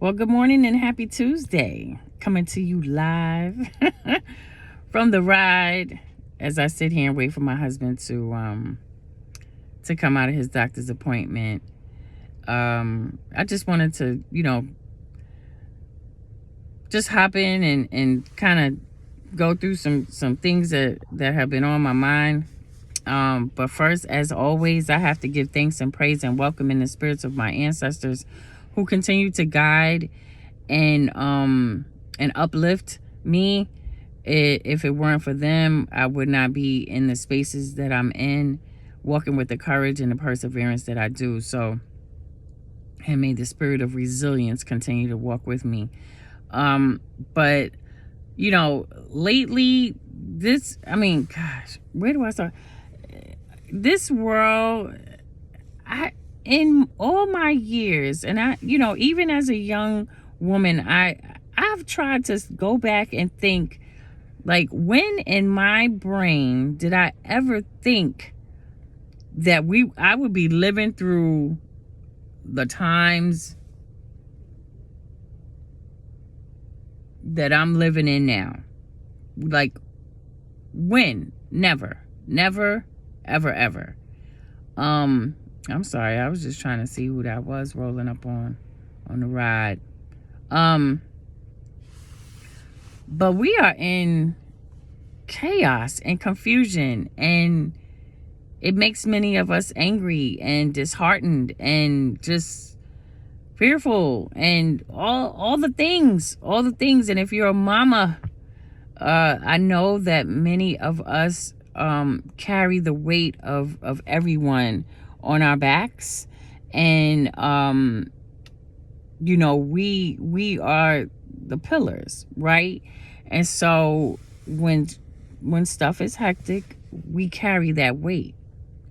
Well, good morning and happy Tuesday. Coming to you live from the ride as I sit here and wait for my husband to come out of his doctor's appointment. I just wanted to, just hop in and kind of go through some things that have been on my mind. But first, as always, I have to give thanks and praise and welcome in the spirits of my ancestors who continue to guide and uplift me. If it weren't for them, I would not be in the spaces that I'm in, walking with the courage and the perseverance that I do. So, and may the spirit of resilience continue to walk with me. But lately, gosh, where do I start? This world, in all my years, and even as a young woman, I've tried to go back and think, like, when in my brain did I ever think that I would be living through the times that I'm living in now? Like, when? Never, ever. I'm sorry, I was just trying to see who that was rolling up on the ride. But we are in chaos and confusion, and it makes many of us angry and disheartened and just fearful and all the things. And if you're a mama, I know that many of us carry the weight of everyone on our backs, and we are the pillars, right? And so when stuff is hectic, we carry that weight,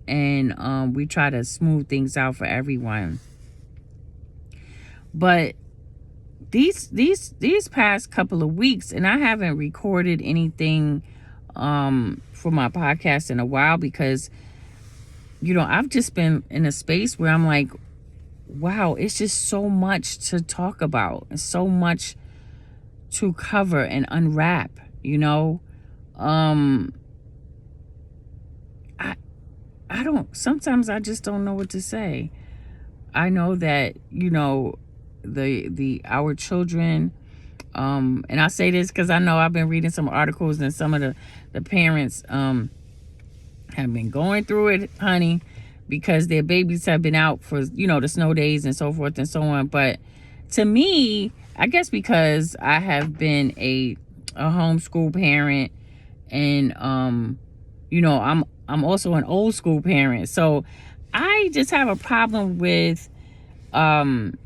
and we try to smooth things out for everyone. But these past couple of weeks, and I haven't recorded anything for my podcast in a while, because I've just been in a space where I'm like, wow, it's just so much to talk about and so much to cover and unwrap. I don't, sometimes I just don't know what to say. I know that our children, and I say this because I know I've been reading some articles, and some of the parents have been going through it, honey, because their babies have been out for the snow days and so forth and so on. But to me, I guess because I have been a homeschool parent, and I'm also an old school parent, so I just have a problem with parents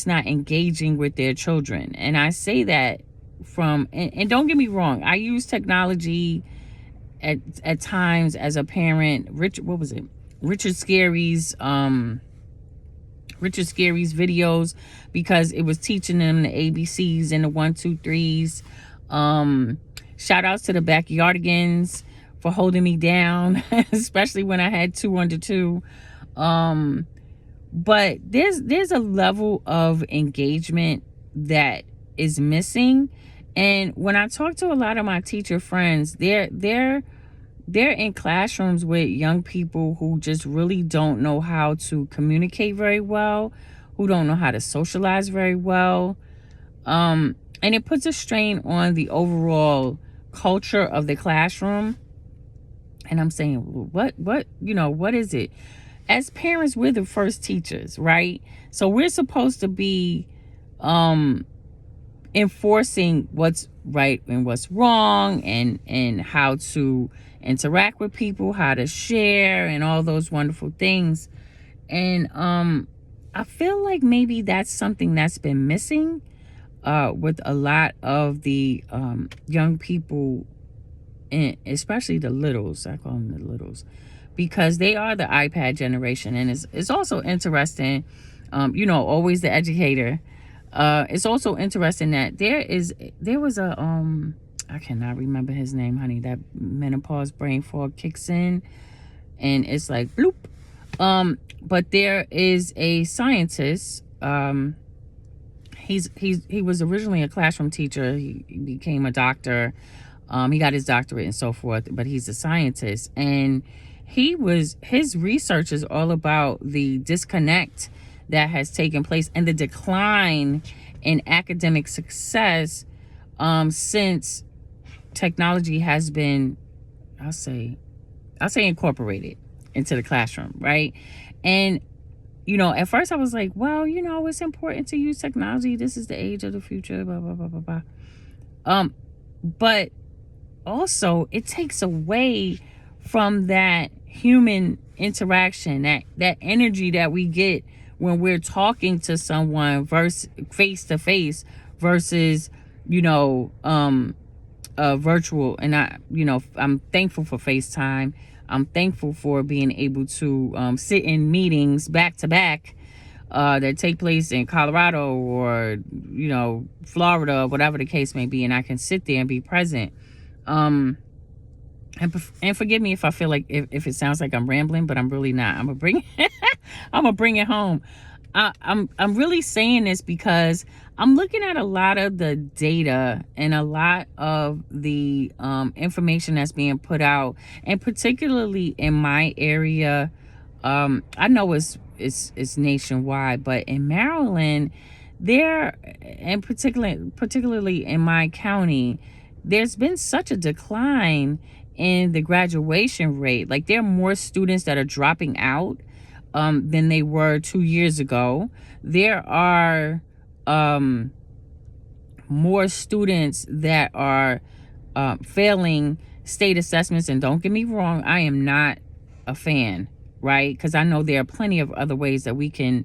not engaging with their children. And I say that and don't get me wrong, I use technology at times as a parent. Richard Scarry's videos, because it was teaching them the ABCs and the 1, 2, 3s. Shout outs to the backyardigans for holding me down, especially when I had 2 under 2. But there's a level of engagement that is missing. And when I talk to a lot of my teacher friends, they're in classrooms with young people who just really don't know how to communicate very well, who don't know how to socialize very well. And it puts a strain on the overall culture of the classroom. And I'm saying, what is it? As parents, we're the first teachers, right? So we're supposed to be enforcing what's right and what's wrong, and how to interact with people, how to share, and all those wonderful things. And I feel like maybe that's something that's been missing with a lot of the young people, and especially the littles. I call them the littles, because they are the iPad generation. And it's also interesting, always the educator. It's also interesting that there was a I cannot remember his name, honey. That menopause brain fog kicks in, and it's like bloop. But there is a scientist he was originally a classroom teacher. He became a doctor. He got his doctorate and so forth, but he's a scientist. And his research is all about the disconnect that has taken place and the decline in academic success since technology has been, I'll say incorporated into the classroom, right? And at first I was like, well, it's important to use technology. This is the age of the future, blah, blah, blah, blah, blah. But also it takes away from that human interaction, that energy that we get when we're talking to someone versus face to face versus, virtual. And I'm thankful for FaceTime. I'm thankful for being able to sit in meetings back to back that take place in Colorado or, Florida, whatever the case may be. And I can sit there and be present. And forgive me if I feel like if it sounds like I'm rambling, but I'm really not. I'm gonna bring it home. I'm really saying this because I'm looking at a lot of the data and a lot of the information that's being put out, and particularly in my area. I know it's nationwide, but in Maryland, and particularly in my county, there's been such a decline in the graduation rate. Like, there are more students that are dropping out than they were 2 years ago. There are more students that are failing state assessments. And don't get me wrong, I am not a fan, right? Because I know there are plenty of other ways that we can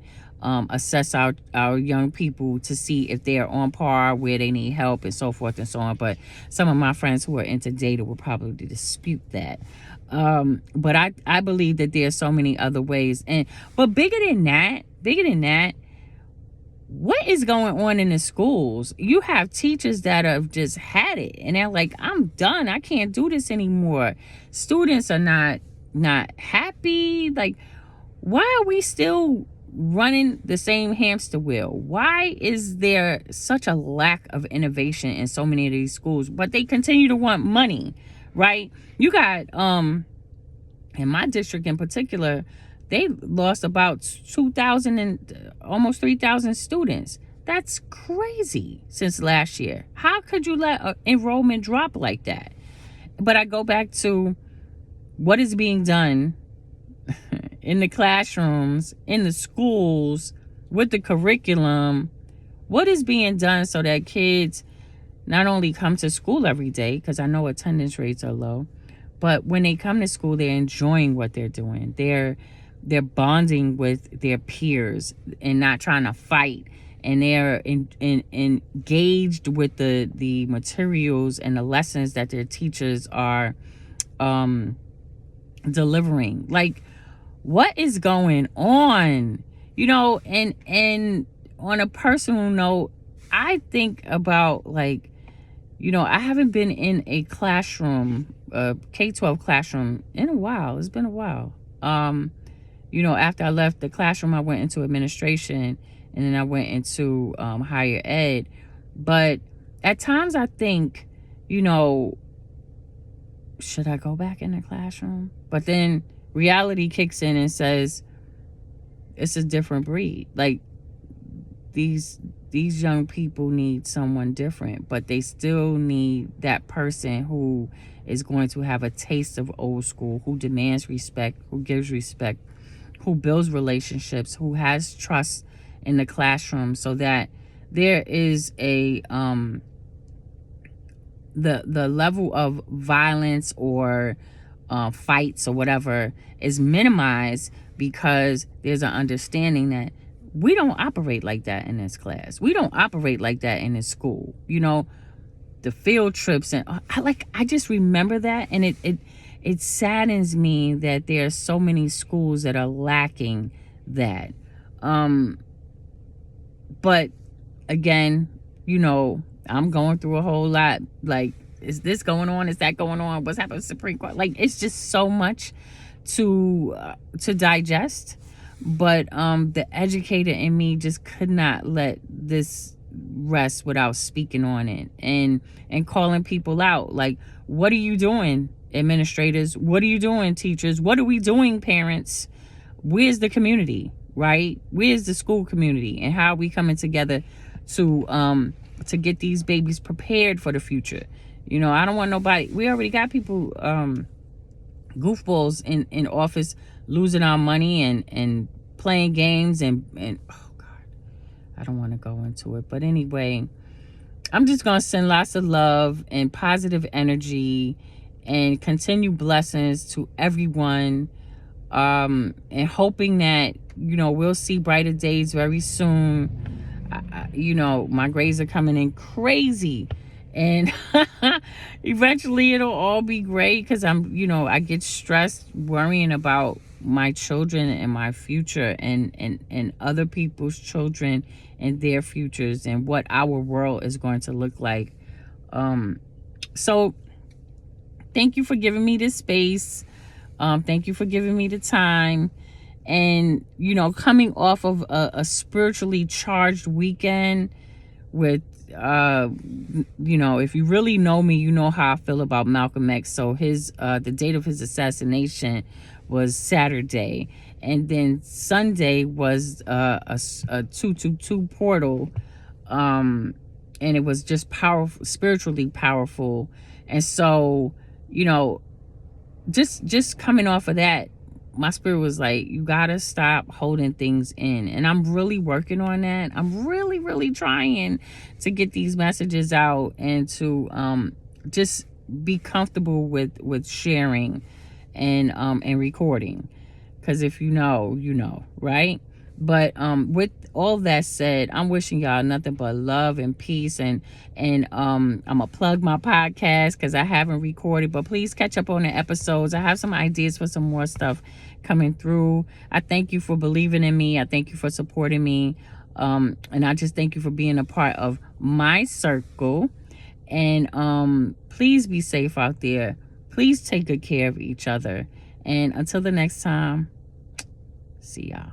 assess our young people to see if they're on par, where they need help, and so forth and so on. But some of my friends who are into data will probably dispute that. But I believe that there are so many other ways. But bigger than that, what is going on in the schools? You have teachers that have just had it, and they're like, I'm done. I can't do this anymore. Students are not happy. Like, why are we still running the same hamster wheel? Why is there such a lack of innovation in so many of these schools? But they continue to want money, right? You got in my district in particular, they lost about 2,000 and almost 3,000 students. That's crazy since last year. How could you let enrollment drop like that? But I go back to what is being done in the classrooms, in the schools, with the curriculum. What is being done so that kids not only come to school every day, because I know attendance rates are low, but when they come to school, they're enjoying what they're doing. They're bonding with their peers and not trying to fight. And they're engaged with the materials and the lessons that their teachers are delivering. Like, what is going on? And on a personal note, I think about, like, I haven't been in a classroom, a K-12 classroom, in a while. It's been a while. After I left the classroom, I went into administration, and then I went into higher ed. But at times I think, should I go back in the classroom? But then reality kicks in and says, it's a different breed. Like, these young people need someone different, but they still need that person who is going to have a taste of old school, who demands respect, who gives respect, who builds relationships, who has trust in the classroom, so that there is a the level of violence or fights or whatever is minimized, because there's an understanding that we don't operate like that in this class. We don't operate like that in this school. The field trips, and I just remember that, and it saddens me that there are so many schools that are lacking that. But again, I'm going through a whole lot. Like, is this going on? Is that going on? What's happening to the Supreme Court? Like, it's just so much to digest. But the educator in me just could not let this rest without speaking on it, and calling people out. Like, what are you doing, administrators? What are you doing, teachers? What are we doing, parents? Where's the community, right? Where's the school community, and how are we coming together to get these babies prepared for the future? You know, I don't want nobody. We already got people, goofballs in office, losing our money and playing games and oh God, I don't want to go into it. But anyway, I'm just gonna send lots of love and positive energy and continue blessings to everyone, and hoping that, you know, we'll see brighter days very soon. You know, my grades are coming in crazy, and eventually it'll all be great, because I'm, you know, I get stressed worrying about my children and my future, and other people's children and their futures, and what our world is going to look like. So thank you for giving me this space. Thank you for giving me the time. And, you know, coming off of a spiritually charged weekend with, you know, if you really know me, you know how I feel about Malcolm X. So his, the date of his assassination was Saturday. And then Sunday was a 222 portal. And it was just powerful, spiritually powerful. And so, you know, just coming off of that, my spirit was like, you gotta stop holding things in. And I'm really working on that. I'm really trying to get these messages out, and to just be comfortable with sharing and recording. Because if you know, you know, right? But with all that said, I'm wishing y'all nothing but love and peace. And I'm gonna plug my podcast because I haven't recorded, but please catch up on the episodes. I have some ideas for some more stuff coming through. I thank you for believing in me. I thank you for supporting me. And I just thank you for being a part of my circle. And please be safe out there. Please take good care of each other. And until the next time, see y'all.